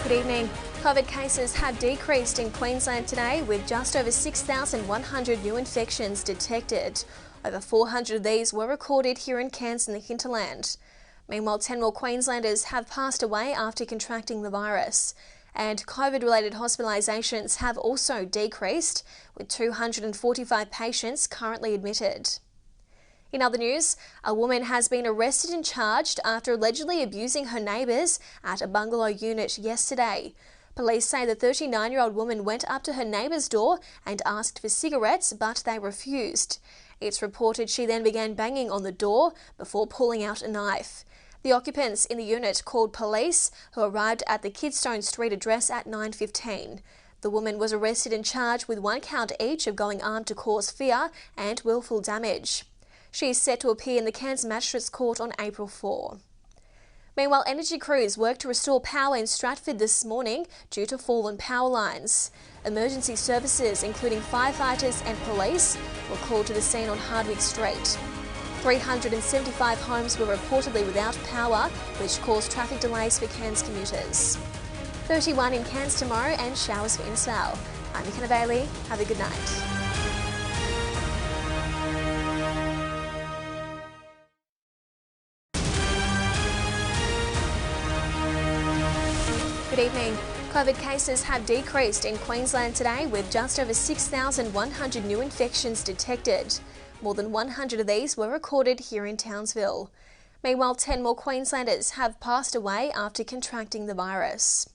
Good evening. COVID cases have decreased in Queensland today with just over 6,100 new infections detected. Over 400 of these were recorded here in Cairns in the hinterland. Meanwhile, 10 more Queenslanders have passed away after contracting the virus. And COVID-related hospitalisations have also decreased, with 245 patients currently admitted. In other news, a woman has been arrested and charged after allegedly abusing her neighbours at a bungalow unit yesterday. Police say the 39-year-old woman went up to her neighbour's door and asked for cigarettes, but they refused. It's reported she then began banging on the door before pulling out a knife. The occupants in the unit called police, who arrived at the Kidstone Street address at 9:15. The woman was arrested and charged with 1 count each of going armed to cause fear and willful damage. She is set to appear in the Cairns Magistrates Court on April 4. Meanwhile, energy crews worked to restore power in Stratford this morning due to fallen power lines. Emergency services, including firefighters and police, were called to the scene on Hardwick Street. 375 homes were reportedly without power, which caused traffic delays for Cairns commuters. 31 in Cairns tomorrow and showers for Insal. I'm Makenna Baily. Have a good night. Good evening. COVID cases have decreased in Queensland today with just over 6,100 new infections detected. More than 100 of these were recorded here in Townsville. Meanwhile, 10 more Queenslanders have passed away after contracting the virus.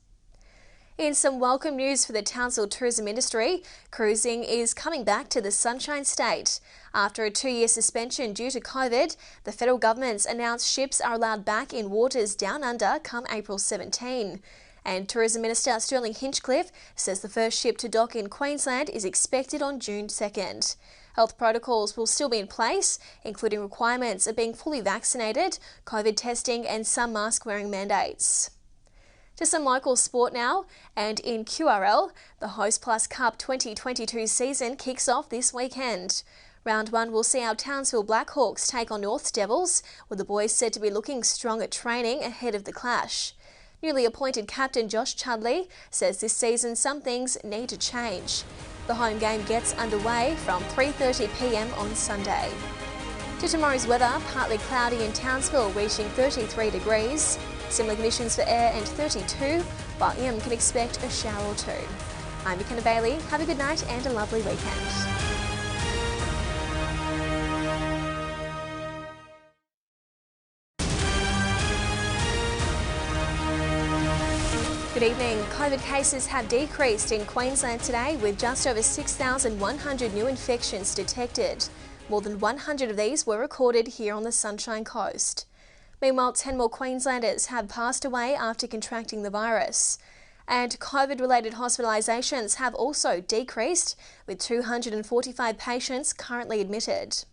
In some welcome news for the Townsville tourism industry, cruising is coming back to the Sunshine State. After a 2-year suspension due to COVID, the federal government's announced ships are allowed back in waters down under come April 17. And Tourism Minister Sterling Hinchcliffe says the first ship to dock in Queensland is expected on June 2nd. Health protocols will still be in place, including requirements of being fully vaccinated, COVID testing and some mask wearing mandates. To some local sport now, and in QRL, the Host Plus Cup 2022 season kicks off this weekend. Round 1 will see our Townsville Blackhawks take on North Devils, with the boys said to be looking strong at training ahead of the clash. Newly appointed captain Josh Chudley says this season some things need to change. The home game gets underway from 3:30 p.m. on Sunday. To tomorrow's weather, partly cloudy in Townsville reaching 33 degrees. Similar conditions for air and 32, while Im can expect a shower or two. I'm Makenna Baily. Have a good night and a lovely weekend. Good evening. COVID cases have decreased in Queensland today with just over 6,100 new infections detected. More than 100 of these were recorded here on the Sunshine Coast. Meanwhile, 10 more Queenslanders have passed away after contracting the virus. And COVID-related hospitalisations have also decreased, with 245 patients currently admitted.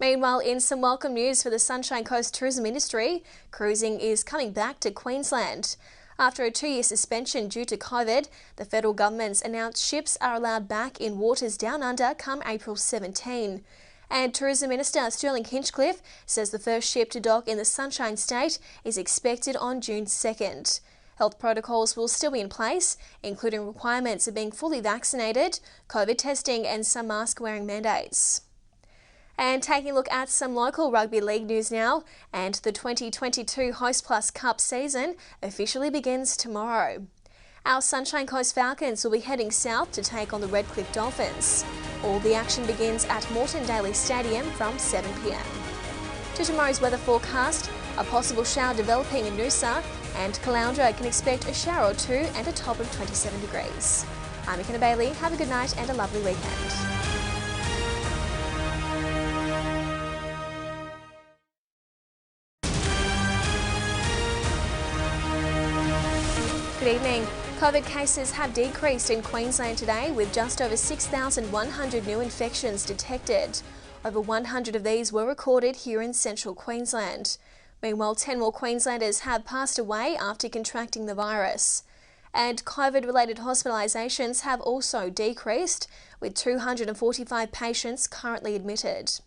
Meanwhile, in some welcome news for the Sunshine Coast tourism industry, cruising is coming back to Queensland. After a 2-year suspension due to COVID, the federal government's announced ships are allowed back in waters down under come April 17. And Tourism Minister Sterling Hinchcliffe says the first ship to dock in the Sunshine State is expected on June 2nd. Health protocols will still be in place, including requirements of being fully vaccinated, COVID testing and some mask wearing mandates. And taking a look at some local rugby league news now, and the 2022 Host Plus Cup season officially begins tomorrow. Our Sunshine Coast Falcons will be heading south to take on the Redcliffe Dolphins. All the action begins at Moreton Daily Stadium from 7 p.m. To tomorrow's weather forecast, a possible shower developing in Noosa, and Caloundra can expect a shower or two and a top of 27 degrees. I'm Makenna Baily. Have a good night and a lovely weekend. Good evening. COVID cases have decreased in Queensland today with just over 6,100 new infections detected. Over 100 of these were recorded here in central Queensland. Meanwhile, 10 more Queenslanders have passed away after contracting the virus. And COVID-related hospitalisations have also decreased, with 245 patients currently admitted.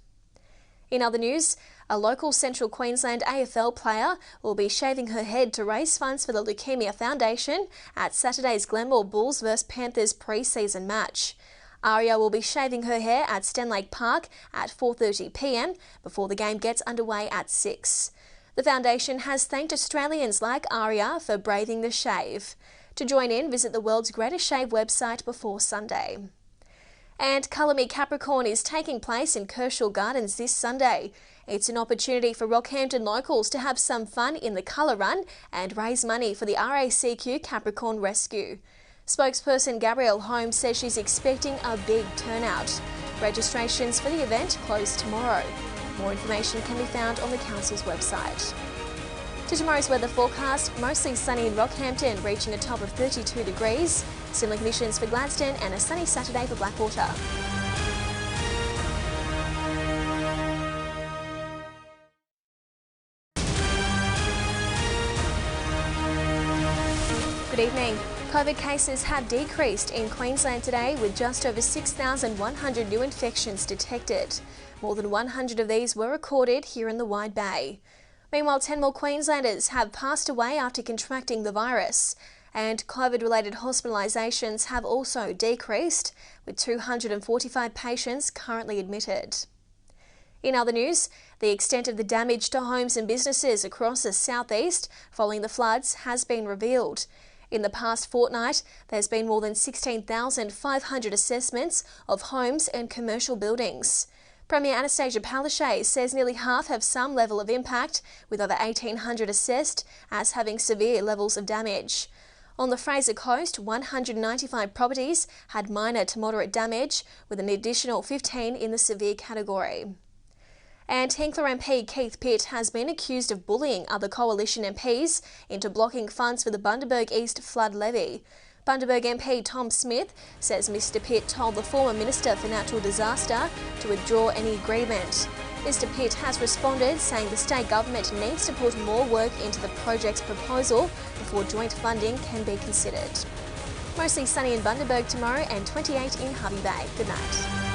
In other news, a local Central Queensland AFL player will be shaving her head to raise funds for the Leukaemia Foundation at Saturday's Glenmore Bulls vs Panthers pre-season match. Aria will be shaving her hair at Stenlake Park at 4:30 p.m. before the game gets underway at 6. The foundation has thanked Australians like Aria for braving the shave. To join in, visit the World's Greatest Shave website before Sunday. And Colour Me Capricorn is taking place in Kershaw Gardens this Sunday. It's an opportunity for Rockhampton locals to have some fun in the colour run and raise money for the RACQ Capricorn Rescue. Spokesperson Gabrielle Holmes says she's expecting a big turnout. Registrations for the event close tomorrow. More information can be found on the council's website. To tomorrow's weather forecast, mostly sunny in Rockhampton, reaching a top of 32 degrees. Similar conditions for Gladstone and a sunny Saturday for Blackwater. Good evening. COVID cases have decreased in Queensland today with just over 6,100 new infections detected. More than 100 of these were recorded here in the Wide Bay. Meanwhile, 10 more Queenslanders have passed away after contracting the virus, and COVID-related hospitalisations have also decreased, with 245 patients currently admitted. In other news, the extent of the damage to homes and businesses across the southeast following the floods has been revealed. In the past fortnight, there's been more than 16,500 assessments of homes and commercial buildings. Premier Anastasia Palaszczuk says nearly half have some level of impact, with over 1,800 assessed as having severe levels of damage. On the Fraser Coast, 195 properties had minor to moderate damage, with an additional 15 in the severe category. And Hinkler MP Keith Pitt has been accused of bullying other Coalition MPs into blocking funds for the Bundaberg East flood levy. Bundaberg MP Tom Smith says Mr Pitt told the former Minister for Natural Disaster to withdraw any agreement. Mr Pitt has responded, saying the state government needs to put more work into the project's proposal before joint funding can be considered. Mostly sunny in Bundaberg tomorrow and 28 in Hervey Bay. Good night.